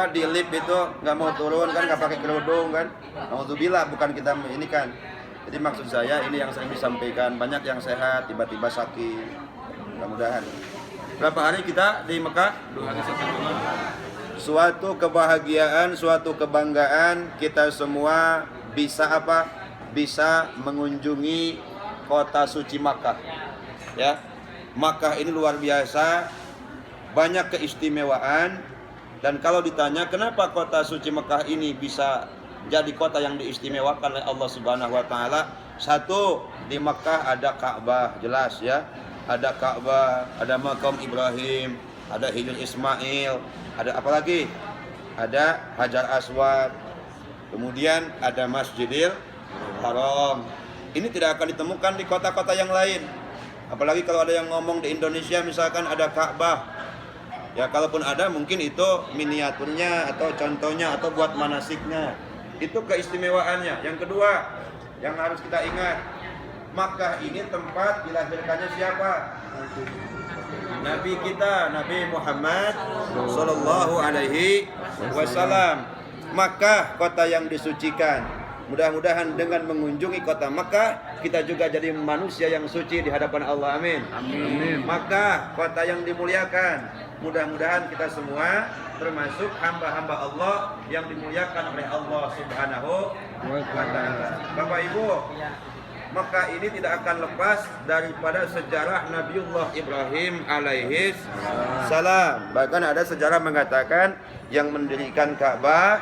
Di lift itu nggak mau turun kan, nggak pakai kerudung kan. Alhamdulillah, bukan kita ini kan. Jadi maksud saya ini yang sering disampaikan, banyak yang sehat tiba-tiba sakit. Mudah-mudahan. Berapa hari kita di Mekah? 2 hari 1 bulan. Suatu kebahagiaan, suatu kebanggaan, kita semua bisa apa? Bisa mengunjungi kota suci Makkah. Ya. Makkah ini luar biasa, banyak keistimewaan. Dan kalau ditanya kenapa kota suci Mekah ini bisa jadi kota yang diistimewakan oleh Allah Subhanahu wa taala? Satu, di Mekah ada Ka'bah, jelas ya. Ada Ka'bah, ada makam Ibrahim, ada Hijr Ismail, ada apa lagi? Ada Hajar Aswad. Kemudian ada Masjidil Haram. Ini tidak akan ditemukan di kota-kota yang lain. Apalagi kalau ada yang ngomong di Indonesia misalkan ada Ka'bah. Ya kalaupun ada mungkin itu miniaturnya atau contohnya atau buat manasiknya. Itu keistimewaannya. Yang kedua yang harus kita ingat, Makkah ini tempat dilahirkannya siapa? Nabi kita, Nabi Muhammad Sallallahu Alaihi Wasallam. Makkah kota yang disucikan. Mudah-mudahan dengan mengunjungi kota Makkah kita juga jadi manusia yang suci di hadapan Allah. Amin. Amin. Makkah kota yang dimuliakan. Mudah-mudahan kita semua termasuk hamba-hamba Allah yang dimuliakan oleh Allah Subhanahu wa taala. Bapak Ibu, Makkah ini tidak akan lepas daripada sejarah Nabiullah Ibrahim alaihi salam. Bahkan ada sejarah mengatakan yang mendirikan Ka'bah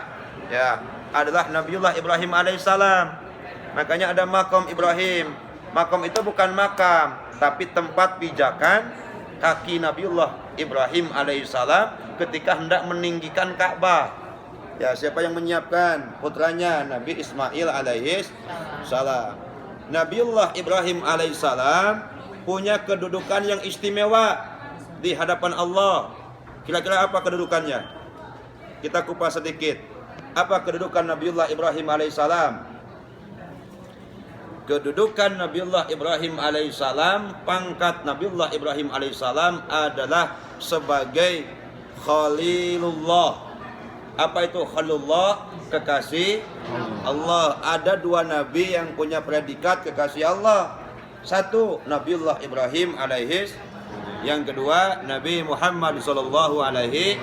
ya adalah Nabiullah Ibrahim alaihissalam. Makanya ada makam Ibrahim. Makam itu bukan makam, tapi tempat pijakan kaki Nabiullah Ibrahim alaihissalam ketika hendak meninggikan Ka'bah. Ya, siapa yang menyiapkan? Putranya Nabi Ismail alaihissalam. Nabiullah Ibrahim alaihissalam punya kedudukan yang istimewa di hadapan Allah. Kira-kira apa kedudukannya? Kita kupas sedikit. Apa kedudukan Nabiullah Ibrahim alaihissalam? Kedudukan Nabiullah Ibrahim alaihissalam, pangkat Nabiullah Ibrahim alaihissalam adalah sebagai Khalilullah. Apa itu Khalilullah? Kekasih Allah. Ada dua nabi yang punya predikat kekasih Allah. Satu Nabiullah Ibrahim alaihis, yang kedua Nabi Muhammad sallallahu alaihi.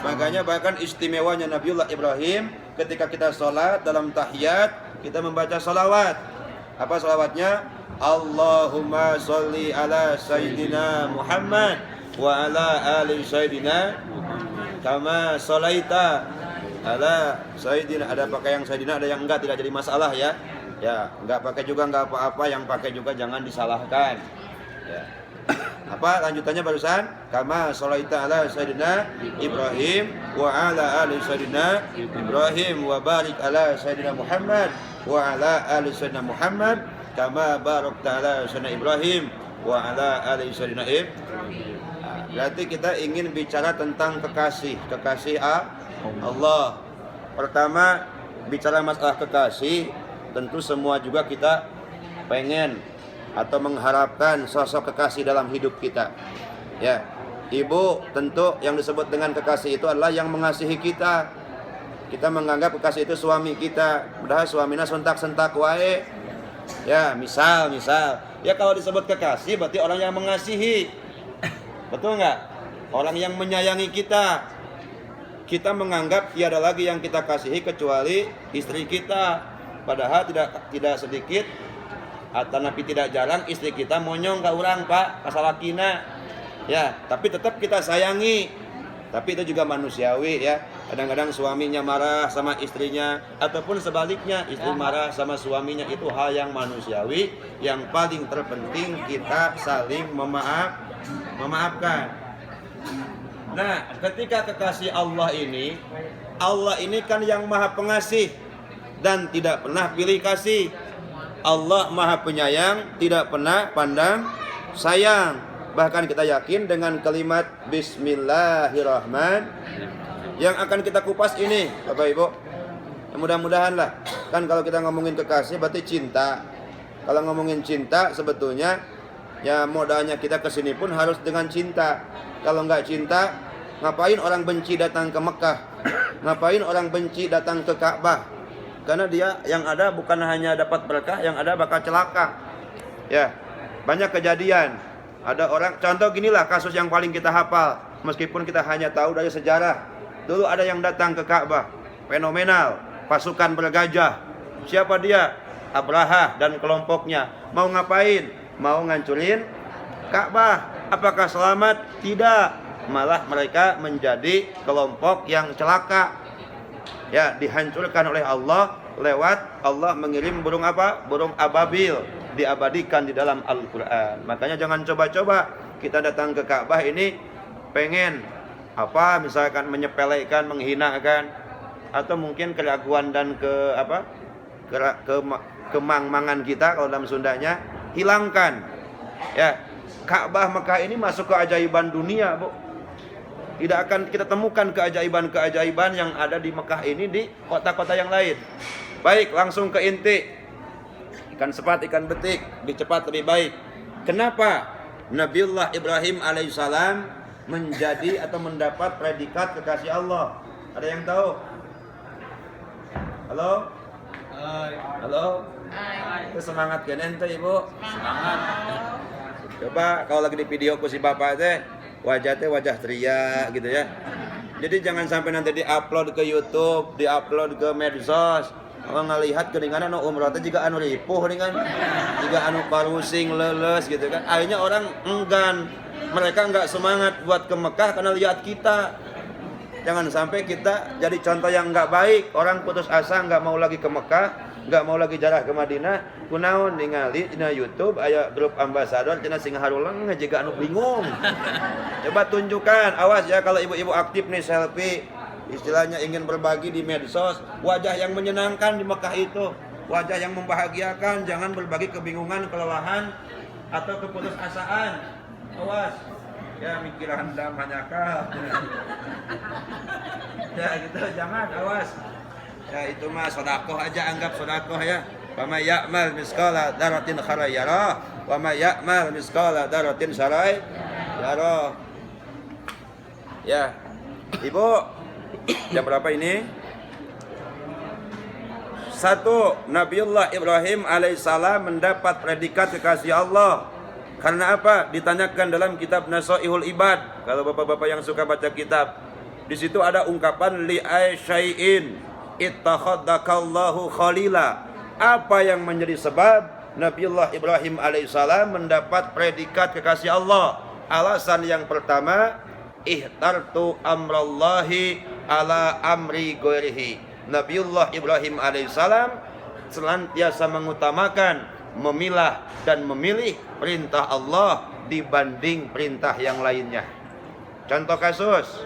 Makanya bahkan istimewanya Nabiullah Ibrahim ketika kita sholat dalam tahiyat kita membaca salawat. Apa salawatnya? Allahumma sholli ala Sayyidina Muhammad wa ala ali Sayyidina kama sholaita ala Sayyidina. Ada pakai yang Sayyidina, ada yang enggak, tidak jadi masalah ya. Ya, enggak pakai juga enggak apa-apa, yang pakai juga jangan disalahkan. Ya. Apa lanjutannya barusan? Kama sholaita ala Sayyidina Ibrahim wa ala ali Sayyidina Ibrahim wa barik ala Sayyidina Muhammad wa ala ali Sayyidina Muhammad kama barakta ala Sayyidina Ibrahim wa ala ali Sayyidina Ibrahim. Berarti kita ingin bicara tentang kekasih Allah. Pertama bicara masalah kekasih, tentu semua juga kita pengen atau mengharapkan sosok kekasih dalam hidup kita. Ya, ibu tentu yang disebut dengan kekasih itu adalah yang mengasihi kita. Kita menganggap kekasih itu suami kita. Padahal suaminya sentak-sentak wae. Ya, misal. Ya kalau disebut kekasih berarti orang yang mengasihi. Betul nggak? Orang yang menyayangi kita. Kita menganggap tiada lagi yang kita kasihi kecuali istri kita. Padahal tidak sedikit atau napi tidak jarang istri kita monyong ke orang pak kasalakina ya, tapi tetap kita sayangi. Tapi itu juga manusiawi ya. Kadang-kadang suaminya marah sama istrinya ataupun sebaliknya istri marah sama suaminya, itu hal yang manusiawi. Yang paling terpenting kita saling memaafkan. Nah, ketika kekasih Allah ini kan yang maha pengasih dan tidak pernah pilih kasih. Allah maha penyayang, tidak pernah pandang sayang. Bahkan kita yakin dengan kalimat Bismillahirrahmanirrahim yang akan kita kupas ini, Bapak Ibu. Ya, mudah-mudahan lah. Kan kalau kita ngomongin kekasih berarti cinta. Kalau ngomongin cinta sebetulnya ya modalnya kita kesini pun harus dengan cinta. Kalau nggak cinta, ngapain orang benci datang ke Mekah? Ngapain orang benci datang ke Ka'bah? Karena dia yang ada bukan hanya dapat berkah, yang ada bakal celaka. Ya, banyak kejadian. Ada orang, contoh ginilah kasus yang paling kita hafal, meskipun kita hanya tahu dari sejarah. Dulu ada yang datang ke Ka'bah, fenomenal, pasukan bergajah. Siapa dia? Abraha dan kelompoknya. Mau ngapain? Mau ngancurin Ka'bah. Apakah selamat? Tidak. Malah mereka menjadi kelompok yang celaka. Ya, dihancurkan oleh Allah lewat Allah mengirim burung apa? Burung ababil, diabadikan di dalam Al-Quran. Makanya jangan coba-coba kita datang ke Ka'bah ini pengen apa, misalkan menyepelekan, menghinakan, atau mungkin keraguan dan kemang-mangan kita kalau dalam Sundanya hilangkan. Ya, Ka'bah Mekah ini masuk ke ajaiban dunia, Bu. Tidak akan kita temukan keajaiban-keajaiban yang ada di Mekah ini di kota-kota yang lain. Baik, langsung ke inti. Ikan sepat, ikan betik, lebih cepat, lebih baik. Kenapa Nabiullah Ibrahim alaihissalam menjadi atau mendapat predikat kekasih Allah? Ada yang tahu? Halo? Halo? Itu semangat kan ente, Ibu? Semangat. Coba kalau lagi di video ku si Bapak teh wajahnya wajah ceria gitu ya. Jadi jangan sampai nanti diupload ke YouTube, diupload ke medsos. Kalau ngelihat keningan anu umroh teh juga anu ripuh dengan juga anu parusing leles gitu kan. Akhirnya orang enggan. Mereka enggak semangat buat ke Mekah karena lihat kita. Jangan sampai kita jadi contoh yang enggak baik. Orang putus asa enggak mau lagi ke Mekah, enggak mau lagi jarah ke Madinah. Kunaon ningali dina YouTube aya grup ambasador cenah sing harulang juga anu bingung. Coba tunjukkan, awas ya kalau ibu-ibu aktif nih selfie, istilahnya ingin berbagi di medsos, wajah yang menyenangkan di Mekah itu, wajah yang membahagiakan, jangan berbagi kebingungan, kelelahan atau keputusasaan. Awas. Ya mikiran dalam hanyakal. Ya gitu, jangan, awas. Ya itu mah sedekah aja, anggap sedekah ya. Wa may ya'mal misqala dzarratin khairan yarah wa may ya'mal misqala dzarratin syarran yarah. Ya. Ibu, jam berapa ini? 1. Nabiullah Ibrahim alaihissalam mendapat predikat kekasih Allah. Karena apa? Ditanyakan dalam kitab Nasaihul Ibad. Kalau bapak-bapak yang suka baca kitab, di situ ada ungkapan li aisyai'in ittakhaddakallahu khalila. Apa yang menjadi sebab Nabiullah Ibrahim alaihissalam mendapat predikat kekasih Allah? Alasan yang pertama, ihtartu amrallahi ala amri ghairihi. Nabiullah Ibrahim alaihissalam senantiasa mengutamakan, memilah dan memilih perintah Allah dibanding perintah yang lainnya. Contoh kasus,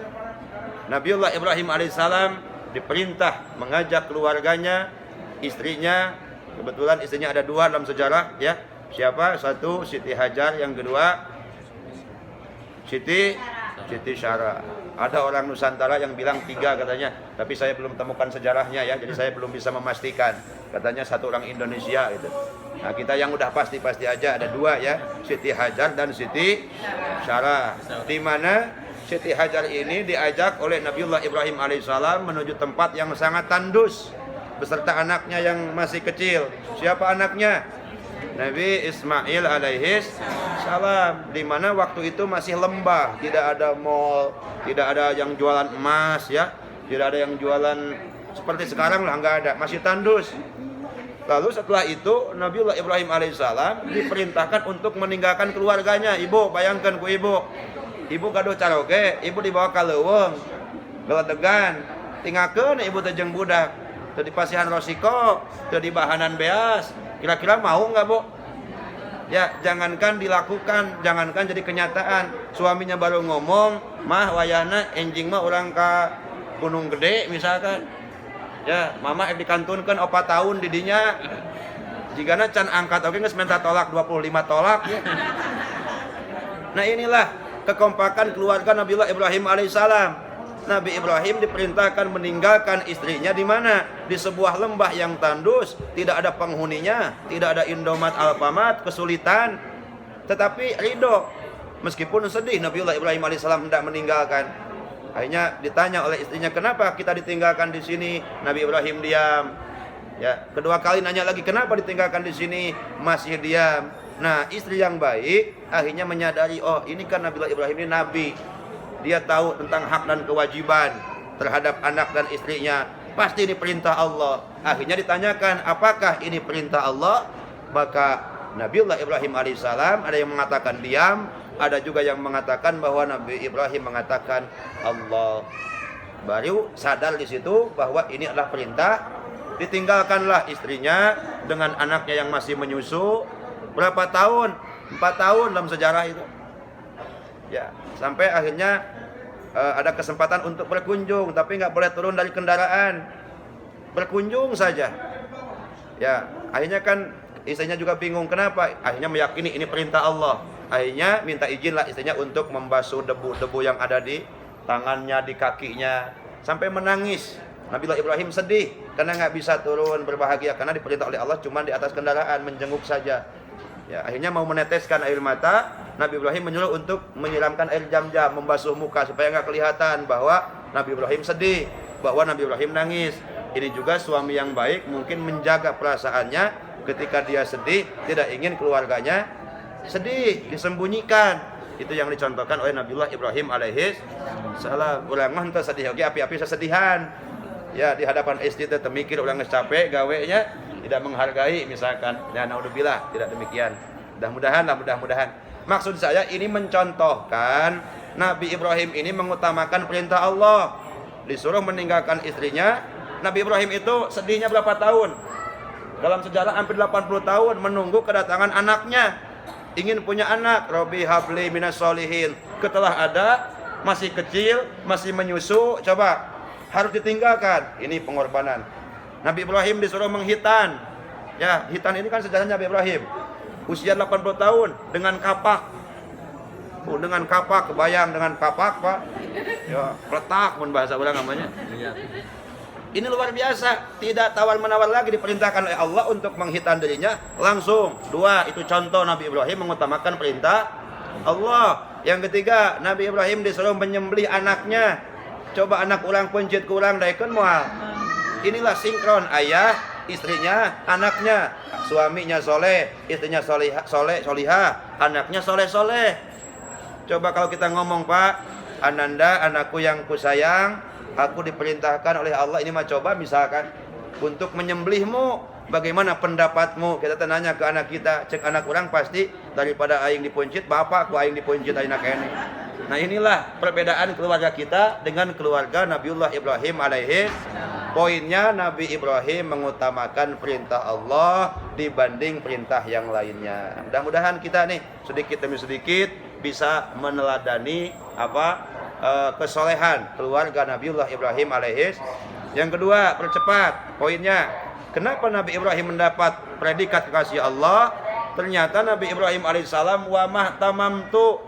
Nabiullah Ibrahim alaihissalam diperintah mengajak keluarganya, istrinya, kebetulan istrinya ada 2 dalam sejarah ya. Siapa? 1 Siti Hajar, yang kedua Siti Syara. Ada orang Nusantara yang bilang 3 katanya, tapi saya belum temukan sejarahnya ya, jadi saya belum bisa memastikan. Katanya 1 orang Indonesia gitu. Nah, kita yang udah pasti aja ada 2 ya, Siti Hajar dan Siti Syara. Di mana Siti Hajar ini diajak oleh Nabiullah Ibrahim alaihissalam menuju tempat yang sangat tandus beserta anaknya yang masih kecil. Siapa anaknya? Nabi Ismail alaihis salam. Di mana waktu itu masih lembah, tidak ada mall, tidak ada yang jualan emas ya, tidak ada yang jualan seperti sekarang lah, nggak ada, masih tandus. Lalu setelah itu Nabiullah Ibrahim alaihissalam diperintahkan untuk meninggalkan keluarganya. Ibu, bayangkan ku ibu gaduh caroge, ibu dibawa ka leuweung, geledegan, tinggalkeun ibu teh jeung budak, teu di pasihan Rosiko, teu di bahanan beas. Kira-kira mau nggak, Bu? Ya, jangankan dilakukan, jangankan jadi kenyataan. Suaminya baru ngomong, mah wayahna enjing mah orang ka Gunung Gede misalkan. Ya, mama dikantunkeun 4 tahun didinya. Jigana can angkat oge geus minta tolak 25 tolak ya. Nah inilah kekompakan keluarga Nabiullah Ibrahim alaihissalam. Nabi Ibrahim diperintahkan meninggalkan istrinya di mana? Di sebuah lembah yang tandus, tidak ada penghuninya, tidak ada Indomaret, Alfamart, kesulitan. Tetapi ridho, meskipun sedih Nabiullah Ibrahim alaihissalam hendak meninggalkan. Akhirnya ditanya oleh istrinya, kenapa kita ditinggalkan di sini? Nabi Ibrahim diam. Ya, kedua kali nanya lagi, kenapa ditinggalkan di sini? Masih diam. Nah, istri yang baik akhirnya menyadari, oh ini kan Nabiullah Ibrahim ini nabi. Dia tahu tentang hak dan kewajiban terhadap anak dan istrinya. Pasti ini perintah Allah. Akhirnya ditanyakan, apakah ini perintah Allah? Maka Nabiullah Ibrahim alaihissalam ada yang mengatakan diam, ada juga yang mengatakan bahwa Nabi Ibrahim mengatakan Allah. Baru sadar di situ bahwa ini adalah perintah. Ditinggalkanlah istrinya dengan anaknya yang masih menyusu. Berapa tahun? 4 tahun dalam sejarah itu. Ya, sampai akhirnya ada kesempatan untuk berkunjung, tapi nggak boleh turun dari kendaraan. Berkunjung saja. Ya, akhirnya kan istrinya juga bingung kenapa. Akhirnya meyakini ini perintah Allah. Akhirnya minta izinlah istrinya untuk membasuh debu-debu yang ada di tangannya, di kakinya, sampai menangis. Nabiullah Ibrahim sedih karena nggak bisa turun berbahagia karena diperintah oleh Allah cuma di atas kendaraan menjenguk saja. Ya, akhirnya mau meneteskan air mata, Nabi Ibrahim menyuruh untuk menyiramkan air jam-jam, membasuh muka supaya nggak kelihatan bahwa Nabi Ibrahim sedih, bahwa Nabi Ibrahim nangis. Ini juga suami yang baik mungkin menjaga perasaannya ketika dia sedih, tidak ingin keluarganya sedih, disembunyikan. Itu yang dicontohkan oleh Nabiullah Ibrahim alaihis salam. Ulang mah henteu sedih oge api-api sesedihan. Ya, di hadapan istri teh mikir ulang geus capek gawenya, tidak menghargai misalkan. Ya, naudzubillah, tidak demikian. Mudah-mudahan. Maksud saya ini mencontohkan Nabi Ibrahim ini mengutamakan perintah Allah. Disuruh meninggalkan istrinya. Nabi Ibrahim itu sedihnya berapa tahun? Dalam sejarah hampir 80 tahun menunggu kedatangan anaknya. Ingin punya anak, Robbi habli minas solihin. Setelah ada, masih kecil, masih menyusu, coba harus ditinggalkan. Ini pengorbanan. Nabi Ibrahim disuruh menghitan. Ya, hitan ini kan sejarahnya Nabi Ibrahim. Usia 80 tahun dengan kapak. Dengan kapak, kebayang dengan kapak, Pak. Ya, letak mun bahasa ulang namanya. Ini luar biasa, tidak tawar-menawar lagi, diperintahkan oleh Allah untuk menghitan dirinya langsung. 2, itu contoh Nabi Ibrahim mengutamakan perintah Allah. Yang ketiga, Nabi Ibrahim disuruh menyembelih anaknya. Coba anak ulang pencit kurang daikeun moal. Inilah sinkron ayah, istrinya, anaknya. Suaminya soleh, istrinya solihah, anaknya soleh. Coba kalau kita ngomong, Pak, Ananda, anakku yang kusayang, aku diperintahkan oleh Allah ini mah coba misalkan untuk menyembelihmu, bagaimana pendapatmu? Kita tanya ke anak kita, cek anak orang pasti daripada aing dipuncit, bapak ku aing dipuncit ayeuna kene. Nah inilah perbedaan keluarga kita dengan keluarga Nabiullah Ibrahim alaihi. Poinnya Nabi Ibrahim mengutamakan perintah Allah dibanding perintah yang lainnya. Mudah-mudahan kita nih sedikit demi sedikit bisa meneladani kesolehan keluarga Nabiullah Ibrahim alaihis. Yang kedua, percepat poinnya. Kenapa Nabi Ibrahim mendapat predikat kekasih Allah? Ternyata Nabi Ibrahim alaihissalam wa mahtamamtu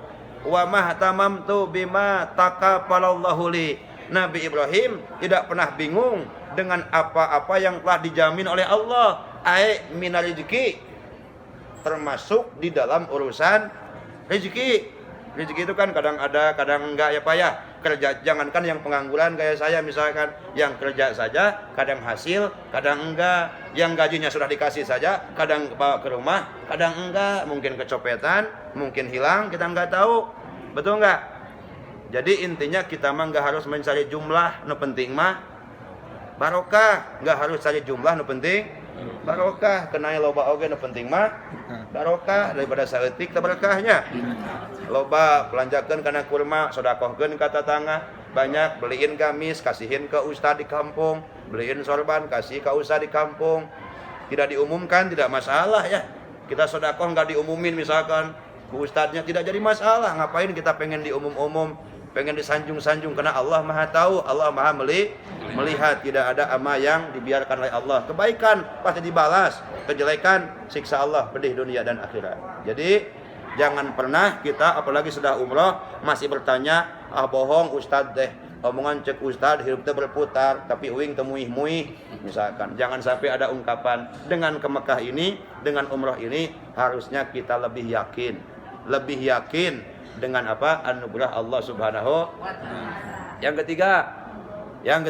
bima taqabbalallahu li. Nabi Ibrahim tidak pernah bingung dengan apa-apa yang telah dijamin oleh Allah. Minal rezeki, termasuk di dalam urusan rezeki. Rezeki itu kan kadang ada, kadang enggak ya Pak ya. Kerja, jangankan yang pengangguran kayak saya misalkan, yang kerja saja kadang hasil, kadang enggak. Yang gajinya sudah dikasih saja, kadang bawa ke rumah, kadang enggak. Mungkin kecopetan, mungkin hilang, kita enggak tahu. Betul enggak? Jadi intinya kita mah enggak harus mencari jumlah, nu penting mah barokah. Enggak harus cari jumlah, nu penting barokah. Kenai loba oge nu penting mah barokah, daripada saeutik teh berkahnya. Loba belanjakeun kana kurma, sedekahkeun ka tetangga, banyak beliin gamis, kasihin ke ustad di kampung, beliin sorban, kasih ke ustad di kampung. Tidak diumumkan tidak masalah ya. Kita sedekah enggak diumumin misalkan ke ustadnya, tidak jadi masalah. Ngapain kita pengen diumum-umum? pengen disanjung-sanjung, karena Allah Maha tahu, Allah Maha melihat, tidak ada amal yang dibiarkan oleh Allah. Kebaikan pasti dibalas, kejelekan siksa Allah pedih dunia dan akhirat. Jadi jangan pernah kita apalagi sudah umroh masih bertanya, bohong ustad deh, omongan cek ustad hidup teh berputar tapi uing temuih-muih misalkan. Jangan sampai ada ungkapan. Dengan ke Mekah ini, dengan umroh ini harusnya kita lebih yakin dengan apa? Anugerah Allah Subhanahu. Yang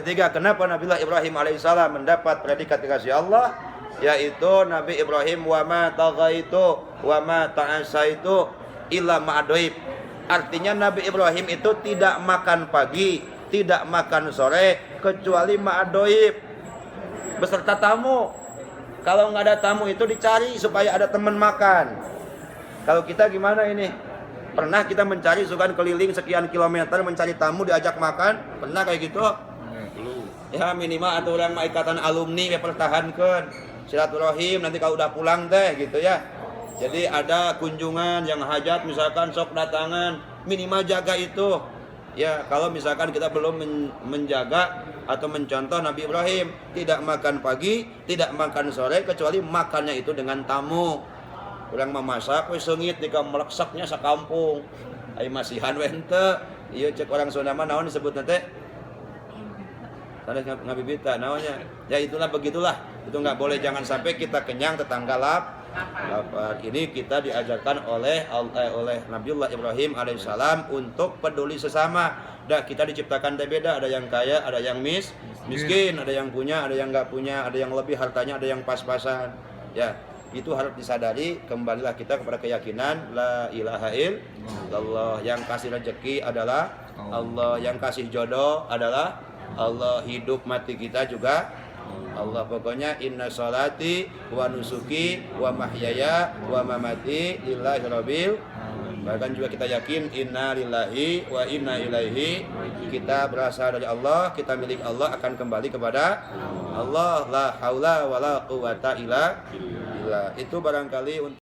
ketiga, kenapa Nabiullah Ibrahim alaihissalam mendapat predikat dikasih Allah? Yaitu Nabi Ibrahim wa ma taghaitu wa ma ta'asaitu illa ma'adoib. Artinya Nabi Ibrahim itu tidak makan pagi, tidak makan sore, kecuali ma'adoib, beserta tamu. Kalau nggak ada tamu itu dicari supaya ada teman makan. Kalau kita gimana ini? Pernah kita mencari sukan keliling sekian kilometer mencari tamu diajak makan? Pernah kayak gitu? Belum. Ya minimal atau orang ikatan alumni pertahankan silaturahim nanti kalau udah pulang teh gitu ya. Jadi ada kunjungan yang hajat misalkan sok datangan, minimal jaga itu. Ya kalau misalkan kita belum menjaga atau mencontoh Nabi Ibrahim, tidak makan pagi, tidak makan sore, kecuali makannya itu dengan tamu. Urang memasak we seungit nika meleksaknya sakampung. Ai masihan we henteu. Ieu cek orang Sunda mah naon disebutna teh? Tadi ngabibita naonnya. Ya itulah begitulah. Itu enggak boleh, jangan sampai kita kenyang tetangga lapar. Ini kita diajarkan oleh Nabiullah Ibrahim alaihissalam untuk peduli sesama. Dah kita diciptakan beda, ada yang kaya, ada yang miskin, ada yang punya, ada yang enggak punya, ada yang lebih hartanya, ada yang pas-pasan. Ya. Itu harus disadari. Kembalilah kita kepada keyakinan la ilaha illallah. Yang kasih rezeki adalah Allah, yang kasih jodoh adalah Allah, hidup mati kita juga Allah. Pokoknya inna sholati wa nusuki wa mahyaya wa mamati lillahi rabbil. Bahkan juga kita yakin inna lillahi wa inna ilaihi. Kita berasal dari Allah, kita milik Allah, akan kembali kepada Allah. La haula wala quwata illa billah. Itu barangkali untuk